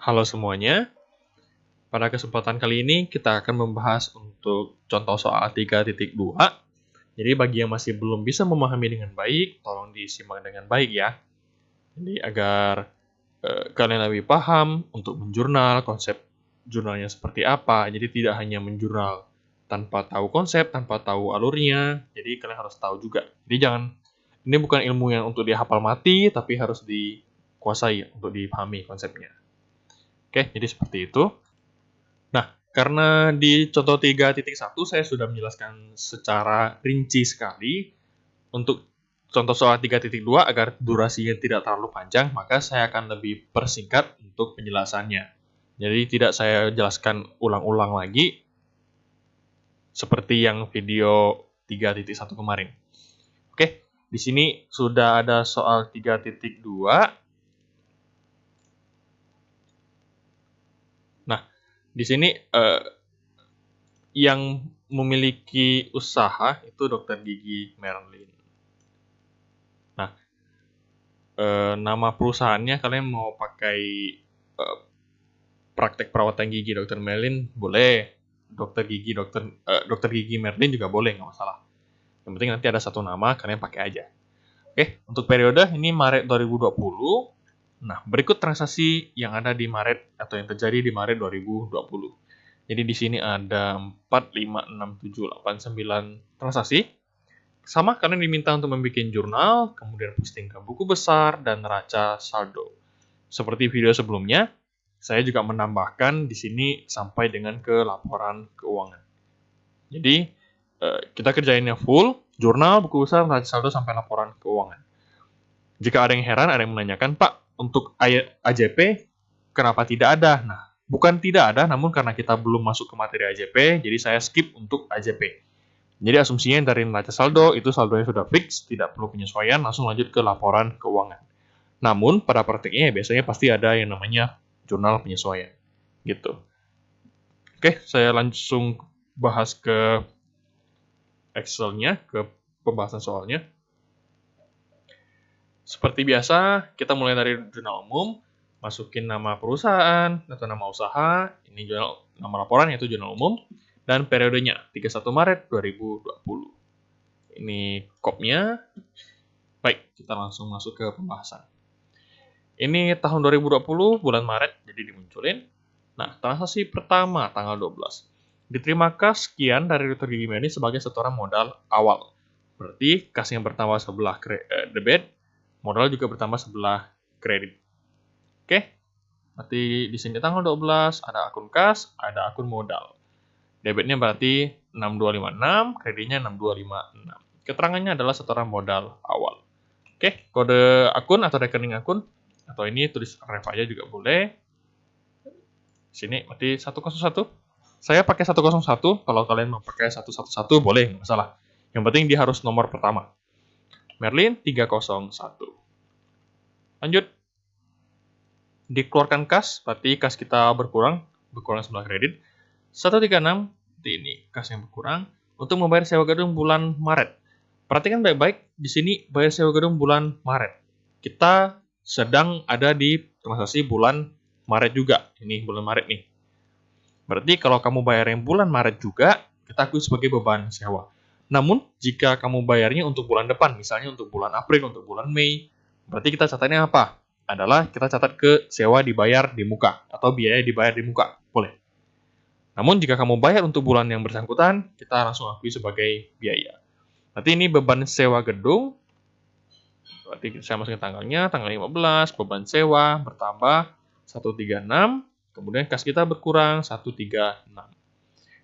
Halo semuanya, pada kesempatan kali ini kita akan membahas untuk contoh soal 3.2. Jadi bagi yang masih belum bisa memahami dengan baik, tolong disimak dengan baik ya. Jadi agar kalian lebih paham untuk menjurnal, konsep jurnalnya seperti apa. Jadi tidak hanya menjurnal tanpa tahu konsep, tanpa tahu alurnya. Jadi kalian harus tahu juga. Jadi ini bukan ilmu yang untuk dihafal mati, tapi harus dikuasai untuk dipahami konsepnya. Oke, jadi seperti itu. Nah, karena di contoh 3.1 saya sudah menjelaskan secara rinci sekali untuk contoh soal 3.2 agar durasinya tidak terlalu panjang, maka saya akan lebih persingkat untuk penjelasannya. Jadi tidak saya jelaskan ulang-ulang lagi seperti yang video 3.1 kemarin. Oke, di sini sudah ada soal 3.2. Nah, di sini yang memiliki usaha itu dokter gigi Merlin. Nah, nama perusahaannya kalian mau pakai praktek perawatan gigi dokter Merlin boleh, dokter gigi Merlin juga boleh, nggak masalah. Yang penting nanti ada satu nama, kalian pakai aja. Oke, untuk periode ini Maret 2020. Nah, berikut transaksi yang ada di Maret atau yang terjadi di Maret 2020. Jadi di sini ada 4, 5, 6, 7, 8, 9 transaksi. Sama, kalian diminta untuk membuat jurnal, kemudian posting ke buku besar, dan neraca saldo. Seperti video sebelumnya, saya juga menambahkan di sini sampai dengan ke laporan keuangan. Jadi, kita kerjainnya full, jurnal, buku besar, neraca saldo, sampai laporan keuangan. Jika ada yang heran, ada yang menanyakan, Pak, untuk AJP, kenapa tidak ada? Nah, bukan tidak ada, namun karena kita belum masuk ke materi AJP, jadi saya skip untuk AJP. Jadi asumsinya dari neraca saldo, itu saldonya sudah fix, tidak perlu penyesuaian, langsung lanjut ke laporan keuangan. Namun, pada praktiknya biasanya pasti ada yang namanya jurnal penyesuaian. Gitu. Oke, saya langsung bahas ke Excel-nya, ke pembahasan soalnya. Seperti biasa, kita mulai dari jurnal umum, masukin nama perusahaan atau nama usaha, ini jurnal nama laporan yaitu jurnal umum, dan periodenya 31 Maret 2020. Ini kopnya. Baik, kita langsung masuk ke pembahasan. Ini tahun 2020 bulan Maret, jadi dimunculin. Nah, transaksi pertama tanggal 12. Diterima kas sekian dari dokter gigi Merlin sebagai setoran modal awal. Berarti kas yang bertambah sebelah debit, modal juga bertambah sebelah kredit. Oke, berarti di sini tanggal 12 ada akun kas, ada akun modal. Debitnya berarti 6256, kreditnya 6256. Keterangannya adalah setoran modal awal. Oke, kode akun atau rekening akun, atau ini tulis ref aja juga boleh. Sini berarti 101. Saya pakai 101, kalau kalian mau pakai 111 boleh, nggak masalah. Yang penting dia harus nomor pertama. Merlin 301. Lanjut. Dikeluarkan kas, berarti kas kita berkurang sebelah kredit. 136, ini kas yang berkurang untuk membayar sewa gedung bulan Maret. Perhatikan baik-baik, di sini bayar sewa gedung bulan Maret. Kita sedang ada di transaksi bulan Maret juga. Ini bulan Maret nih. Berarti kalau kamu bayar yang bulan Maret juga, kita akui sebagai beban sewa. Namun, jika kamu bayarnya untuk bulan depan, misalnya untuk bulan April, untuk bulan Mei, berarti kita catatnya apa? Adalah kita catat ke sewa dibayar di muka, atau biaya dibayar di muka. Boleh. Namun, jika kamu bayar untuk bulan yang bersangkutan, kita langsung akui sebagai biaya. Berarti ini beban sewa gedung. Berarti saya masukin tanggalnya, tanggal 15, beban sewa bertambah 136, kemudian kas kita berkurang 136.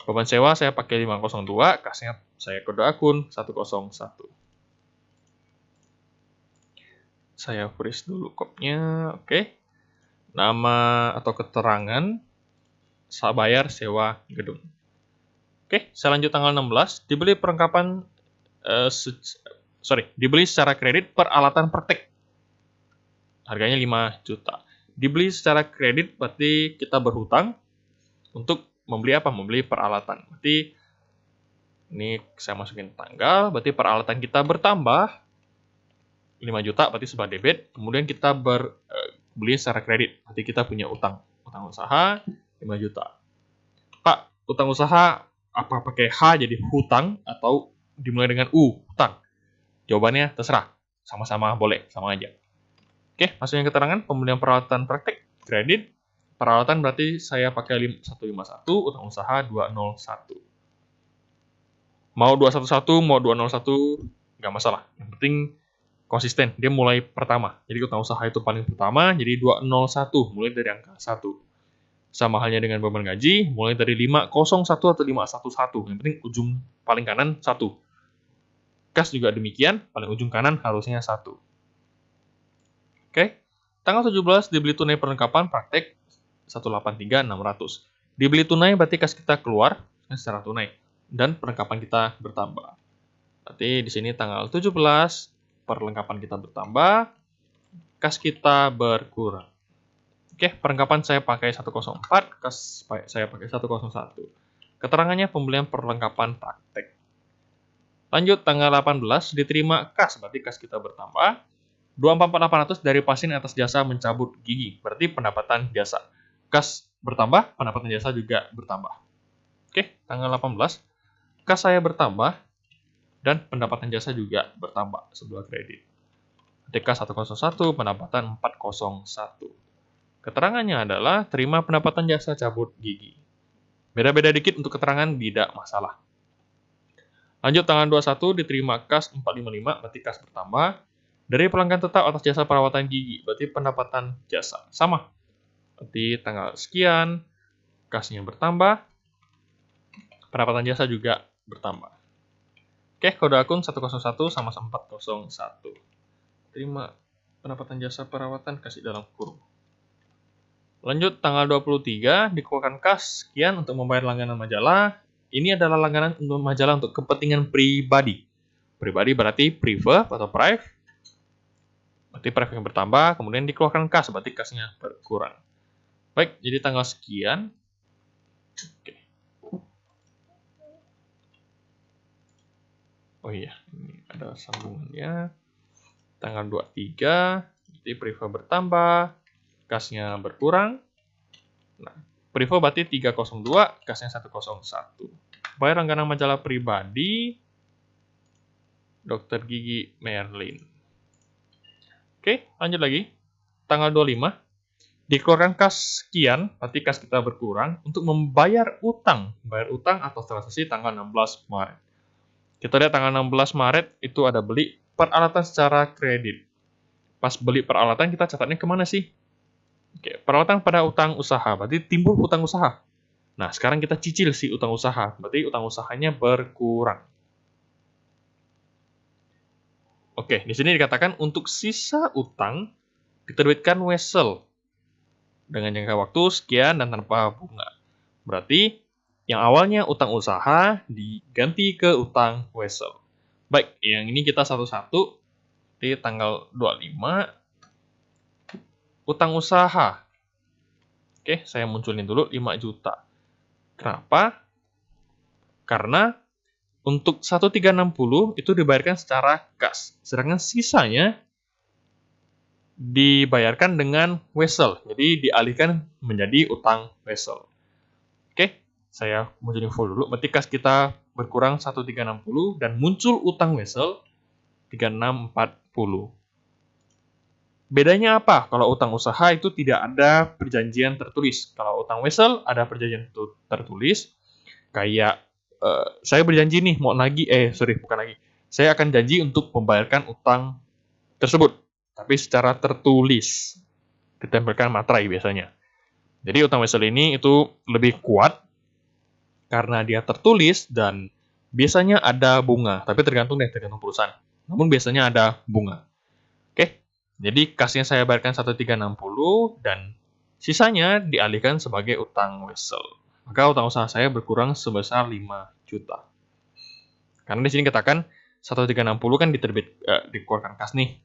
Beban sewa saya pakai 502, kasnya saya kode akun 101. Saya freeze dulu kopnya, oke. Nama atau keterangan bayar sewa gedung. Oke, saya lanjut tanggal 16, dibeli perlengkapan dibeli secara kredit peralatan praktek. Harganya 5 juta. Dibeli secara kredit berarti kita berhutang untuk membeli apa? Membeli peralatan. Berarti ini saya masukin tanggal, berarti peralatan kita bertambah 5 juta, berarti sebelah debit. Kemudian kita beli secara kredit, berarti kita punya utang Utang usaha 5 juta. Pak, utang usaha apa pakai H jadi hutang atau dimulai dengan U, hutang? Jawabannya terserah. Sama-sama boleh, sama aja. Oke, masuk yang keterangan pembelian peralatan praktek kredit. Peralatan berarti saya pakai 151, utang usaha 201. Mau 211, mau 201, nggak masalah. Yang penting konsisten, dia mulai pertama. Jadi utang usaha itu paling pertama, jadi 201, mulai dari angka 1. Sama halnya dengan beban gaji, mulai dari 501 atau 511. Yang penting ujung paling kanan 1. Kas juga demikian, paling ujung kanan harusnya 1. Oke, tanggal 17 dibeli tunai perlengkapan praktek 183.600. Dibeli tunai berarti kas kita keluar secara tunai dan perlengkapan kita bertambah. Berarti di sini tanggal 17 perlengkapan kita bertambah, kas kita berkurang. Oke, perlengkapan saya pakai 104, kas saya pakai 101. Keterangannya pembelian perlengkapan praktek. Lanjut, tanggal 18 diterima kas, berarti kas kita bertambah. 24.800 dari pasien atas jasa mencabut gigi, berarti pendapatan jasa. Kas bertambah, pendapatan jasa juga bertambah. Oke, tanggal 18, kas saya bertambah, dan pendapatan jasa juga bertambah sebuah kredit. Kas 101, pendapatan 401. Keterangannya adalah terima pendapatan jasa cabut gigi. Beda-beda dikit untuk keterangan, tidak masalah. Lanjut, tanggal 21 diterima kas 455, berarti kas bertambah. Dari pelanggan tetap atas jasa perawatan gigi, berarti pendapatan jasa. Sama. Berarti tanggal sekian, kasnya bertambah, pendapatan jasa juga bertambah. Oke, kode akun 101 sama 401. Terima pendapatan jasa perawatan, kasih dalam kurung. Lanjut, tanggal 23, dikeluarkan kas sekian untuk membayar langganan majalah. Ini adalah langganan untuk majalah untuk kepentingan pribadi. Pribadi berarti private atau prive. Berarti prive yang bertambah, kemudian dikeluarkan kas, berarti kasnya berkurang. Baik, jadi tanggal sekian. Oke. Oh iya, ini ada sambungannya. Tanggal 23, jadi private bertambah, kasnya berkurang. Nah, Privo berarti 302, kasnya 101. Bayar langganan majalah pribadi, Dokter Gigi Merlin. Oke, lanjut lagi. Tanggal 25, dikeluarkan kas sekian, berarti kas kita berkurang, untuk membayar utang. Bayar utang atau transaksi tanggal 16 Maret. Kita lihat tanggal 16 Maret, itu ada beli peralatan secara kredit. Pas beli peralatan, kita catatnya kemana sih? Oke, peralatan pada utang usaha, berarti timbul utang usaha. Nah, sekarang kita cicil si utang usaha, berarti utang usahanya berkurang. Oke, di sini dikatakan untuk sisa utang diterbitkan wesel dengan jangka waktu sekian dan tanpa bunga. Berarti yang awalnya utang usaha diganti ke utang wesel. Baik, yang ini kita satu-satu di tanggal 25. Utang usaha. Oke, saya munculin dulu 5 juta. Kenapa? Karena untuk 1360 itu dibayarkan secara kas. Sedangkan sisanya dibayarkan dengan wesel. Jadi dialihkan menjadi utang wesel. Oke, saya munculin full dulu. Berarti kas kita berkurang 1360 dan muncul utang wesel 3640. Bedanya apa? Kalau utang usaha itu tidak ada perjanjian tertulis. Kalau utang wesel ada perjanjian tertulis. Kayak saya berjanji nih mau nagih, bukan nagih. Saya akan janji untuk membayarkan utang tersebut, tapi secara tertulis. Ditempelkan materai biasanya. Jadi utang wesel ini itu lebih kuat karena dia tertulis dan biasanya ada bunga, tapi tergantung perusahaan. Namun biasanya ada bunga. Oke. Jadi kasnya saya bayarkan 1360 dan sisanya dialihkan sebagai utang wesel. Maka utang usaha saya berkurang sebesar 5 juta. Karena di sini katakan 1360 kan dikeluarkan kas nih.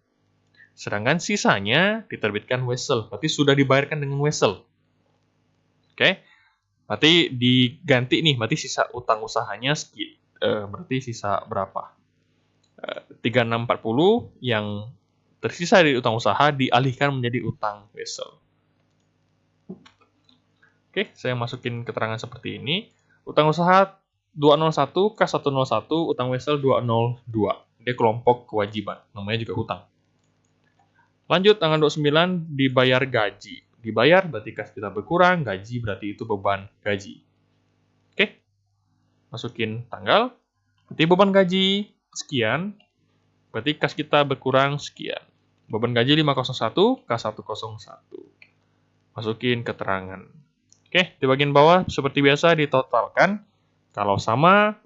Sedangkan sisanya diterbitkan wesel, berarti sudah dibayarkan dengan wesel. Oke. Berarti diganti nih, berarti sisa utang usahanya berarti sisa berapa? 3640 yang tersisa dari utang usaha dialihkan menjadi utang wesel. Oke, saya masukin keterangan seperti ini. Utang usaha 201, kas 101, utang wesel 202. Dia kelompok kewajiban, namanya juga utang. Lanjut, tanggal 29 dibayar gaji. Dibayar berarti kas kita berkurang, gaji berarti itu beban gaji. Oke, masukin tanggal, berarti beban gaji sekian, berarti kas kita berkurang sekian. Beban gaji 501, kas 101. Masukin keterangan. Oke, di bagian bawah seperti biasa ditotalkan. Kalau sama,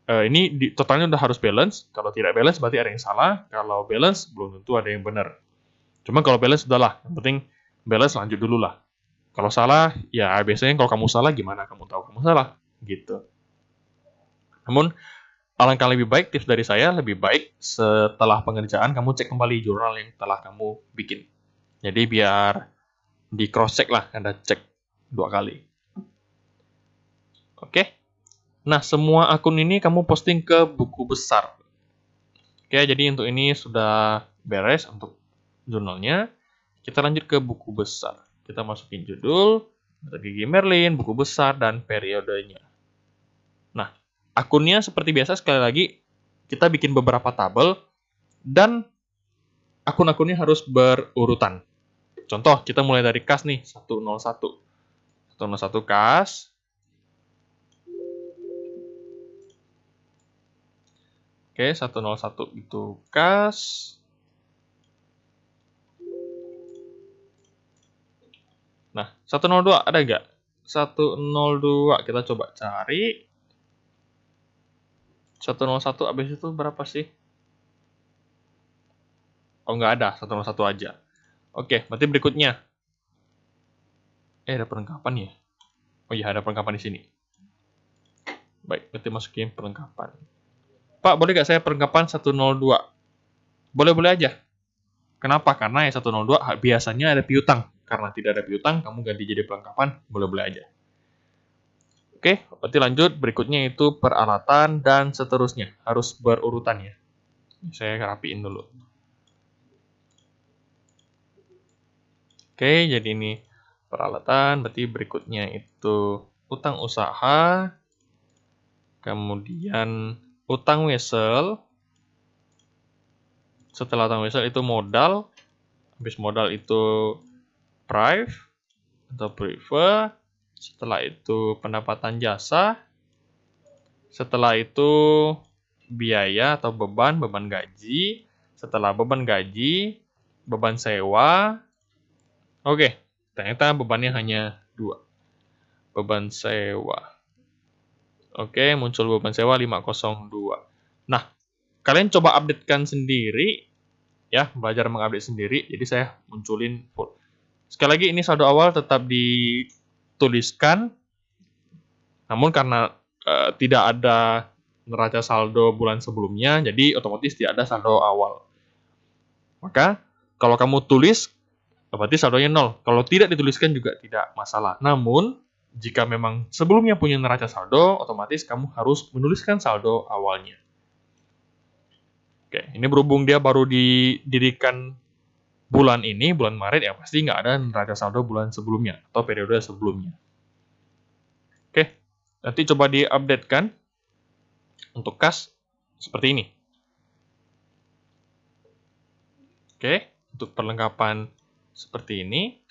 ini totalnya udah harus balance. Kalau tidak balance berarti ada yang salah. Kalau balance belum tentu ada yang benar. Cuma kalau balance udahlah, yang penting balance lanjut dulu lah. Kalau salah, ya biasanya kalau kamu salah gimana kamu tahu kamu salah, gitu. Namun alangkah lebih baik, tips dari saya lebih baik setelah pengerjaan kamu cek kembali jurnal yang telah kamu bikin. Jadi biar di cross check lah, Anda cek 2 kali. Oke. Nah, semua akun ini kamu posting ke buku besar. Oke, jadi untuk ini sudah beres untuk jurnalnya. Kita lanjut ke buku besar. Kita masukin judul, Dr. Gigi Merlin, buku besar, dan periodenya. Nah, akunnya seperti biasa, sekali lagi, kita bikin beberapa tabel, dan akun-akunnya harus berurutan. Contoh, kita mulai dari kas nih, 101. 101 kas. Oke, 101 itu kas. Nah, 102 ada nggak? 102 kita coba cari. 101 habis itu berapa sih? Oh, nggak ada, 101 aja. Oke, berarti berikutnya. Ada perlengkapan ya? Oh iya, ada perlengkapan di sini. Baik, berarti masukin perlengkapan. Pak, boleh nggak saya perlengkapan 102? Boleh-boleh aja. Kenapa? Karena yang 102 biasanya ada piutang. Karena tidak ada piutang, kamu ganti jadi perlengkapan, boleh-boleh aja. Oke, berarti lanjut. Berikutnya itu peralatan dan seterusnya. Harus berurutan ya. Saya rapiin dulu. Oke, jadi ini peralatan. Berarti berikutnya itu utang usaha. Kemudian utang wesel. Setelah utang wesel itu modal. Habis modal itu prive atau prefer. Setelah itu pendapatan jasa. Setelah itu biaya atau beban gaji. Setelah beban gaji, beban sewa. Oke, ternyata bebannya hanya 2. Beban sewa. Oke, muncul beban sewa 502. Nah, kalian coba updatekan sendiri ya, belajar mengupdate sendiri. Jadi saya munculin full. Sekali lagi ini saldo awal tetap dituliskan. Namun karena tidak ada neraca saldo bulan sebelumnya, jadi otomatis tidak ada saldo awal. Maka kalau kamu tulis, berarti saldonya 0. Kalau tidak dituliskan juga tidak masalah. Namun jika memang sebelumnya punya neraca saldo, otomatis kamu harus menuliskan saldo awalnya. Oke, ini berhubung dia baru didirikan bulan ini, bulan Maret, ya pasti nggak ada neraca saldo bulan sebelumnya atau periode sebelumnya. Oke, nanti coba di-updatekan untuk kas seperti ini. Oke, untuk perlengkapan seperti ini.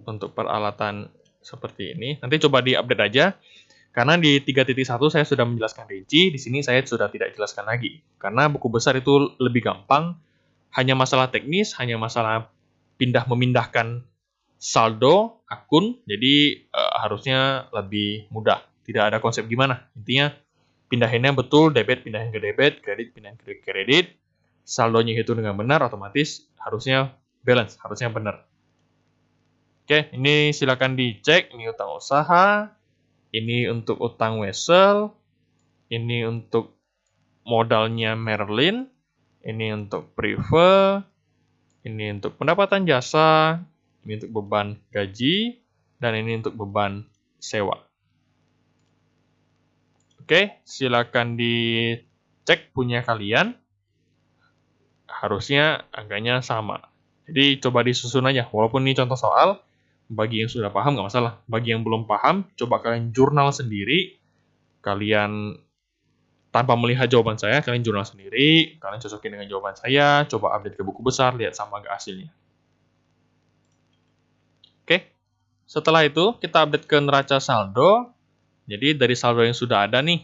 Untuk peralatan seperti ini. Nanti coba di-update aja. Karena di 3.1 saya sudah menjelaskan rinci, di sini saya sudah tidak jelaskan lagi. Karena buku besar itu lebih gampang, hanya masalah teknis, hanya masalah memindahkan saldo akun, jadi harusnya lebih mudah. Tidak ada konsep gimana. Intinya pindahinnya betul, debit pindahin ke debit, kredit pindahin ke kredit, saldonya itu dengan benar, otomatis harusnya balance, harusnya benar. Oke, ini silakan dicek. Ini utang usaha, ini untuk utang wesel, ini untuk modalnya Merlin, ini untuk prefer, ini untuk pendapatan jasa, ini untuk beban gaji, dan ini untuk beban sewa. Oke, silakan dicek punya kalian. Harusnya angkanya sama. Jadi coba disusun aja, walaupun ini contoh soal, Bagi yang sudah paham nggak masalah. Bagi yang belum paham, coba kalian jurnal sendiri. Kalian tanpa melihat jawaban saya, kalian jurnal sendiri. Kalian cocokin dengan jawaban saya. Coba update ke buku besar, lihat sama nggak hasilnya. Oke. Setelah itu, kita update ke neraca saldo. Jadi dari saldo yang sudah ada nih,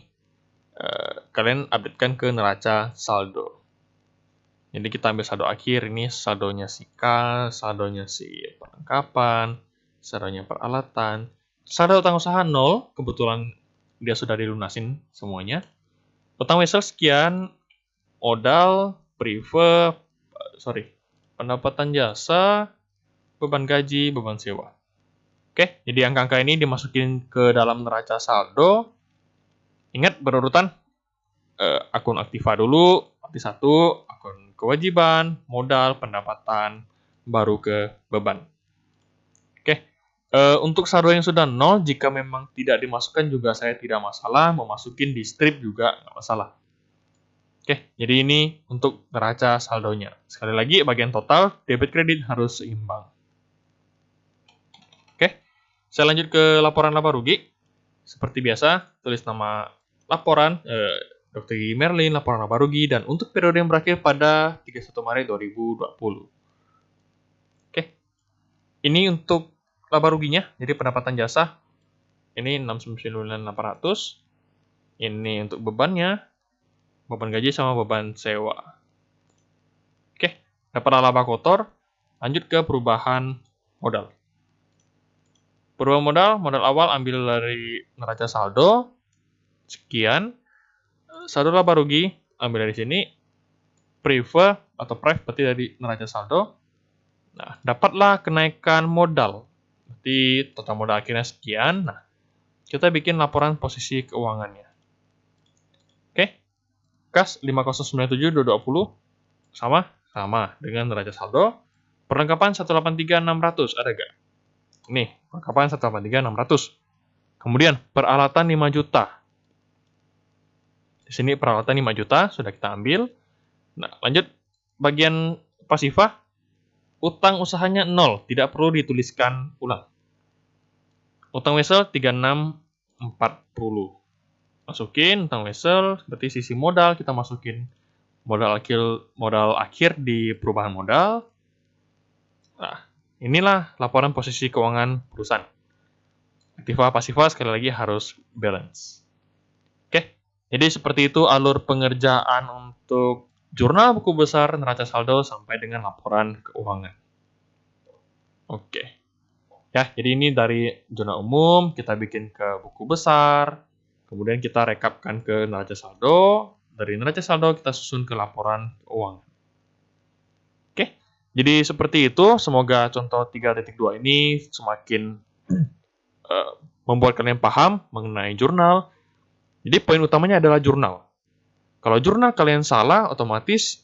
kalian updatekan ke neraca saldo. Jadi kita ambil saldo akhir, ini saldonya si K, saldonya si perlengkapan, saldonya peralatan. Saldo utang usaha 0, kebetulan dia sudah dilunasin semuanya. Utang wesel sekian, modal, pendapatan jasa, beban gaji, beban sewa. Oke, jadi angka-angka ini dimasukin ke dalam neraca saldo. Ingat berurutan, akun aktiva dulu, aktif 1, akun kewajiban, modal, pendapatan, baru ke beban. Oke, untuk saldo yang sudah 0, jika memang tidak dimasukkan juga saya tidak masalah, mau masukin di strip juga nggak masalah. Oke, jadi ini untuk neraca saldonya. Sekali lagi, bagian total, debit kredit harus seimbang. Oke, saya lanjut ke laporan laba rugi. Seperti biasa, tulis nama laporan, Dr. Gigi Merlin, laporan laba rugi, dan untuk periode yang berakhir pada 31 Maret 2020. Oke, ini untuk laba ruginya, jadi pendapatan jasa, ini 69.800. Ini untuk bebannya, beban gaji sama beban sewa. Oke, dapat laba kotor, lanjut ke perubahan modal. Perubahan modal awal ambil dari neraca saldo, sekian. Saldo laba rugi, ambil dari sini. Prive berarti dari neraca saldo. Nah, dapatlah kenaikan modal. Berarti total modal akhirnya sekian. Nah, kita bikin laporan posisi keuangannya. Oke, kas 5097.220 sama dengan neraca saldo. Perlengkapan 183.600 ada gak? Nih, perlengkapan 183.600. Kemudian peralatan 5 juta. Di sini peralatan 5 juta sudah kita ambil. Nah, lanjut bagian pasifah. Utang usahanya 0, tidak perlu dituliskan ulang. Utang wesel 3640. Masukin utang wesel, berarti sisi modal kita masukin modal akhir di perubahan modal. Nah, inilah laporan posisi keuangan perusahaan. Aktiva pasifa sekali lagi harus balance. Oke, jadi seperti itu alur pengerjaan untuk jurnal buku besar, neraca saldo sampai dengan laporan keuangan. Oke. Ya, jadi ini dari jurnal umum kita bikin ke buku besar, kemudian kita rekapkan ke neraca saldo, dari neraca saldo kita susun ke laporan keuangan. Oke. Jadi seperti itu, semoga contoh 3.2 ini semakin membuat kalian paham mengenai jurnal. Jadi poin utamanya adalah jurnal. Kalau jurnal kalian salah, otomatis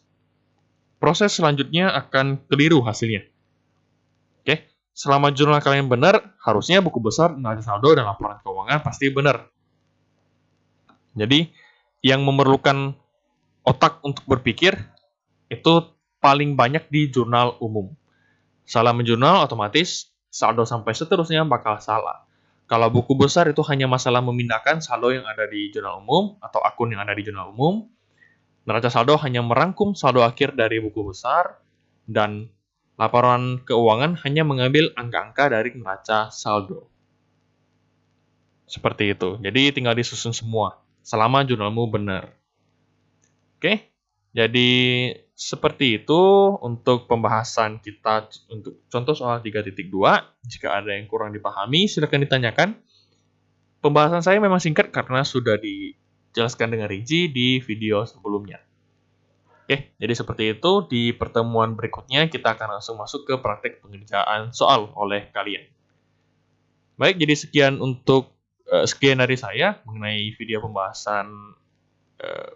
proses selanjutnya akan keliru hasilnya. Oke, selama jurnal kalian benar, harusnya buku besar, neraca saldo, dan laporan keuangan pasti benar. Jadi, yang memerlukan otak untuk berpikir, itu paling banyak di jurnal umum. Salah menjurnal, otomatis saldo sampai seterusnya bakal salah. Kalau buku besar itu hanya masalah memindahkan saldo yang ada di jurnal umum atau akun yang ada di jurnal umum. Neraca saldo hanya merangkum saldo akhir dari buku besar dan laporan keuangan hanya mengambil angka-angka dari neraca saldo. Seperti itu. Jadi tinggal disusun semua selama jurnalmu benar. Oke. Jadi seperti itu untuk pembahasan kita untuk contoh soal 3.2. Jika ada yang kurang dipahami, silakan ditanyakan. Pembahasan saya memang singkat karena sudah dijelaskan dengan rinci di video sebelumnya. Oke, jadi seperti itu. Di pertemuan berikutnya kita akan langsung masuk ke praktek pengerjaan soal oleh kalian. Baik, jadi sekian dari saya mengenai video pembahasan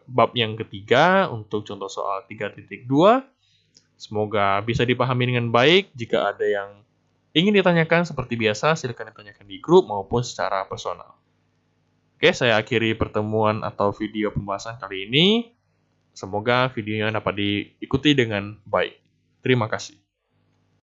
bab yang ketiga untuk contoh soal 3.2. Semoga bisa dipahami dengan baik. Jika ada yang ingin ditanyakan seperti biasa, silakan ditanyakan di grup maupun secara personal. Oke, saya akhiri pertemuan atau video pembahasan kali ini. Semoga videonya dapat diikuti dengan baik. Terima kasih.